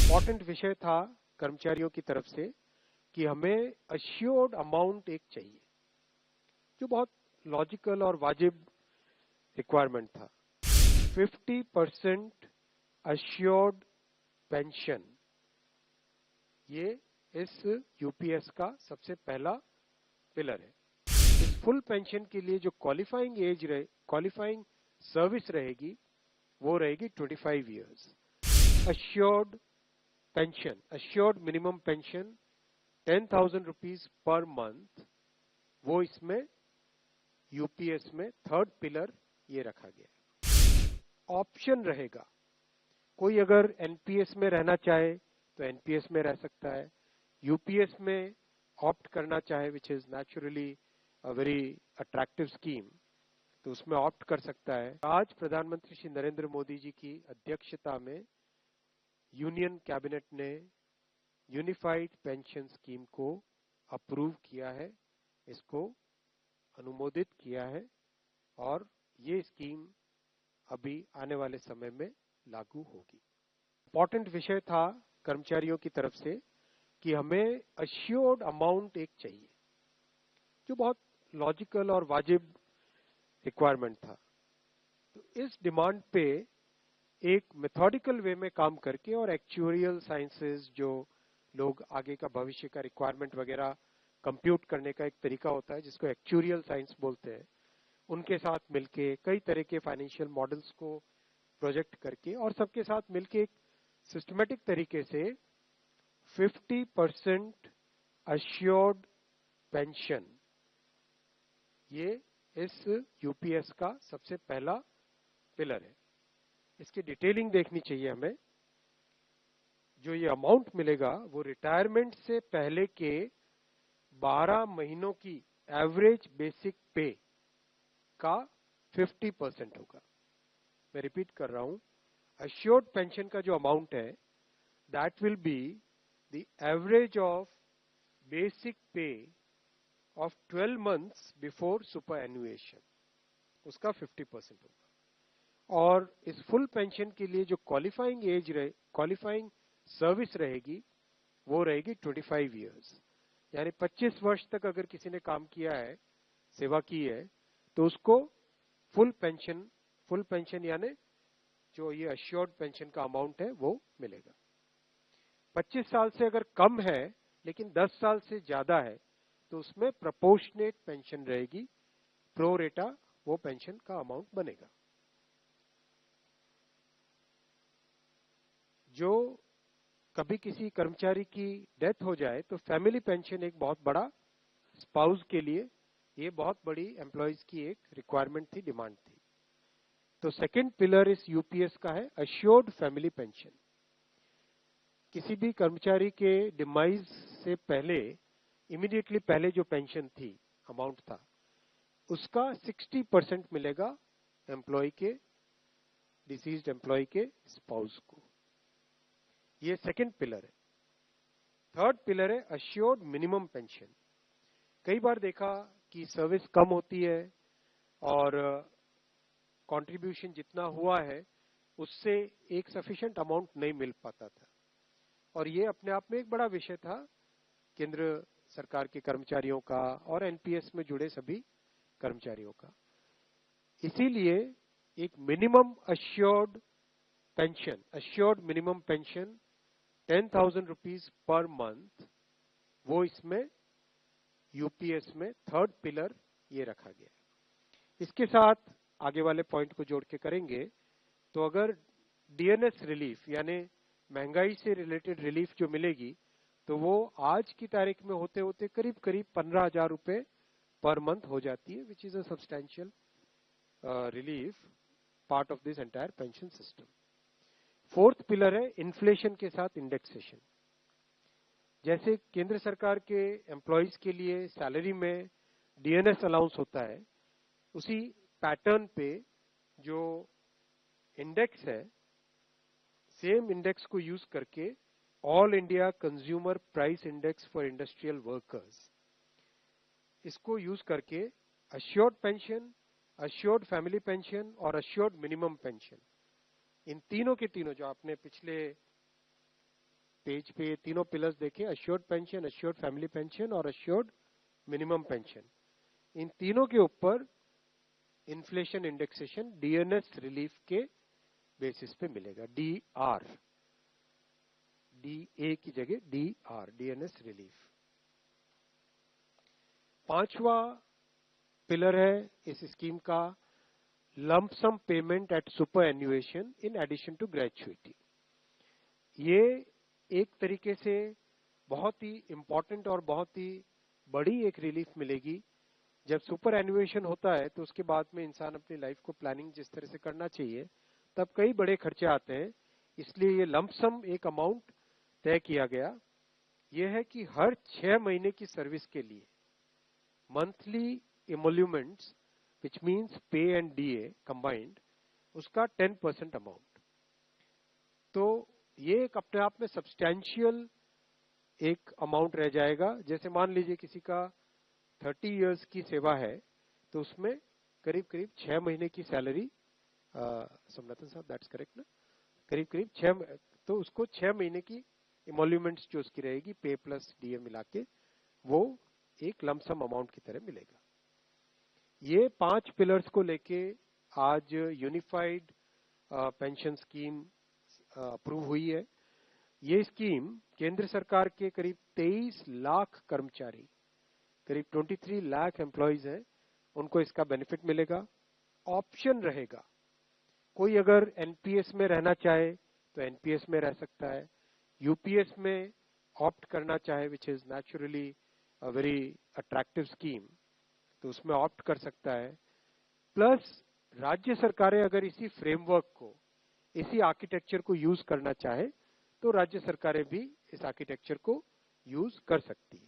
Important विषय था कर्मचारियों की तरफ से कि हमें अश्योर्ड अमाउंट एक चाहिए, जो बहुत लॉजिकल और वाजिब रिक्वायरमेंट था। 50% अश्योर्ड पेंशन, ये इस यूपीएस का सबसे पहला पिलर है। इस फुल पेंशन के लिए जो क्वालिफाइंग सर्विस रहेगी वो रहेगी 25 years. Assured pension, assured minimum pension 10,000 rupees per month, वो इसमें यूपीएस में थर्ड पिलर ये रखा गया है। ऑप्शन रहेगा, कोई अगर एनपीएस में रहना चाहे तो एनपीएस में रह सकता है, यूपीएस में ऑप्ट करना चाहे which is naturally a very attractive scheme, तो उसमें ऑप्ट कर सकता है। आज प्रधानमंत्री श्री नरेंद्र मोदी जी की अध्यक्षता में यूनियन कैबिनेट ने यूनिफाइड पेंशन स्कीम को अप्रूव किया है, इसको अनुमोदित किया है और ये स्कीम अभी आने वाले समय में लागू होगी। इम्पोर्टेंट विषय था कर्मचारियों की तरफ से कि हमें अश्योर्ड अमाउंट एक चाहिए, जो बहुत लॉजिकल और वाजिब रिक्वायरमेंट था। तो इस डिमांड पे एक मेथोडिकल वे में काम करके और एक्चुअरियल साइंसेस, जो लोग आगे का भविष्य का रिक्वायरमेंट वगैरह कंप्यूट करने का एक तरीका होता है जिसको एक्चुअरियल साइंस बोलते हैं, उनके साथ मिलके कई तरह के फाइनेंशियल मॉडल्स को प्रोजेक्ट करके और सबके साथ मिलके एक सिस्टमेटिक तरीके से 50% अश्योर्ड पेंशन, ये इस यूपीएस का सबसे पहला पिलर है। इसकी डिटेलिंग देखनी चाहिए हमें। जो ये अमाउंट मिलेगा वो रिटायरमेंट से पहले के 12 महीनों की एवरेज बेसिक पे का 50% होगा। मैं रिपीट कर रहा हूं, अश्योर्ड पेंशन का जो अमाउंट है that will be the average of basic पे ऑफ 12 मंथ्स बिफोर सुपर एनुएशन, उसका 50% होगा। और इस फुल पेंशन के लिए जो क्वालिफाइंग सर्विस रहेगी वो रहेगी 25 इयर्स, यानी 25 वर्ष तक अगर किसी ने काम किया है, सेवा की है, तो उसको फुल पेंशन यानी जो ये अश्योर्ड पेंशन का अमाउंट है वो मिलेगा। 25 साल से अगर कम है लेकिन 10 साल से ज्यादा है तो उसमें प्रोपोर्शनेट पेंशन रहेगी, प्रो रेटा वो पेंशन का अमाउंट बनेगा। जो कभी किसी कर्मचारी की डेथ हो जाए तो फैमिली पेंशन एक बहुत बड़ा, स्पाउस के लिए ये बहुत बड़ी एम्प्लॉयज की एक रिक्वायरमेंट थी, डिमांड थी। तो सेकंड पिलर इस यूपीएस का है अश्योर्ड फैमिली पेंशन। किसी भी कर्मचारी के डिमाइज से पहले, इमीडिएटली पहले जो पेंशन थी, अमाउंट था, उसका 60% मिलेगा एम्प्लॉय के, डिसीज्ड एम्प्लॉय के स्पाउस को। ये सेकंड पिलर है। थर्ड पिलर है अश्योर्ड मिनिमम पेंशन। कई बार देखा कि सर्विस कम होती है और कंट्रीब्यूशन जितना हुआ है उससे एक सफिशिएंट अमाउंट नहीं मिल पाता था, और ये अपने आप में एक बड़ा विषय था केंद्र सरकार के कर्मचारियों का और एनपीएस में जुड़े सभी कर्मचारियों का। इसीलिए एक minimum assured pension, assured minimum pension 10,000 rupees per month, वो इसमें यूपीएस में थर्ड पिलर ये रखा गया है। इसके साथ आगे वाले पॉइंट को जोड़ के करेंगे तो अगर डीएनएस रिलीफ यानी महंगाई से रिलेटेड रिलीफ जो मिलेगी तो वो आज की तारीख में होते होते करीब करीब 15,000 रुपए पर मंथ हो जाती है, which is a substantial relief part of this entire pension system. Fourth pillar है इन्फ्लेशन के साथ इंडेक्सेशन। जैसे केंद्र सरकार के एम्प्लॉयज के लिए सैलरी में डीएनएस अलाउंस होता है, उसी पैटर्न पे जो इंडेक्स है, सेम इंडेक्स को यूज करके all India consumer price index for industrial workers, इसको यूज करके assured pension, assured family pension और अश्योर्ड मिनिमम पेंशन, इन तीनों के तीनों जो आपने पिछले पेज पे तीनों पिलर्स देखें, assured pension, assured family pension और अश्योर्ड मिनिमम पेंशन, इन तीनों के ऊपर इन्फ्लेशन इंडेक्सेशन डीएनएस रिलीफ के बेसिस पे मिलेगा। डीआर, डीए की जगह डीआर, डीएनएस रिलीफ। पांचवा पिलर है इस स्कीम का lump sum payment at superannuation in addition to gratuity. ये एक तरीके से बहुत ही इंपॉर्टेंट और बहुत ही बड़ी एक रिलीफ मिलेगी। जब सुपर एन्युएशन होता है तो उसके बाद में इंसान अपनी लाइफ को प्लानिंग जिस तरह से करना चाहिए तब कई बड़े खर्चे आते हैं, इसलिए ये लंप सम एक अमाउंट तय किया गया। यह है कि हर 6 महीने की सर्विस के लिए मंथली इमोल्यूमेंट्स विच मीन्स पे एंड डीए कंबाइंड, उसका 10% अमाउंट। तो ये एक अपने आप में सब्सटैंशियल एक अमाउंट रह जाएगा। जैसे मान लीजिए किसी का 30 इयर्स की सेवा है तो उसमें करीब करीब 6 महीने की सैलरी, सोमनाथन साहब दैट्स करेक्ट ना, करीब करीब 6, तो उसको 6 महीने की इमोल्यूमेंट्स जो उसकी रहेगी पे प्लस डीए मिला के वो एक लमसम अमाउंट की तरह मिलेगा। ये 5 पिलर्स को लेके आज यूनिफाइड पेंशन स्कीम अप्रूव हुई है। ये स्कीम केंद्र सरकार के करीब 23 लाख कर्मचारी, करीब 23 लाख एम्प्लॉइज हैं, उनको इसका बेनिफिट मिलेगा। ऑप्शन रहेगा, कोई अगर एनपीएस में रहना चाहे तो एनपीएस में रह सकता है, यूपीएस में ऑप्ट करना चाहे which is naturally a very attractive scheme तो उसमें ऑप्ट कर सकता है। प्लस राज्य सरकारें अगर इसी फ्रेमवर्क को, इसी आर्किटेक्चर को यूज करना चाहे तो राज्य सरकारें भी इस आर्किटेक्चर को यूज कर सकती है।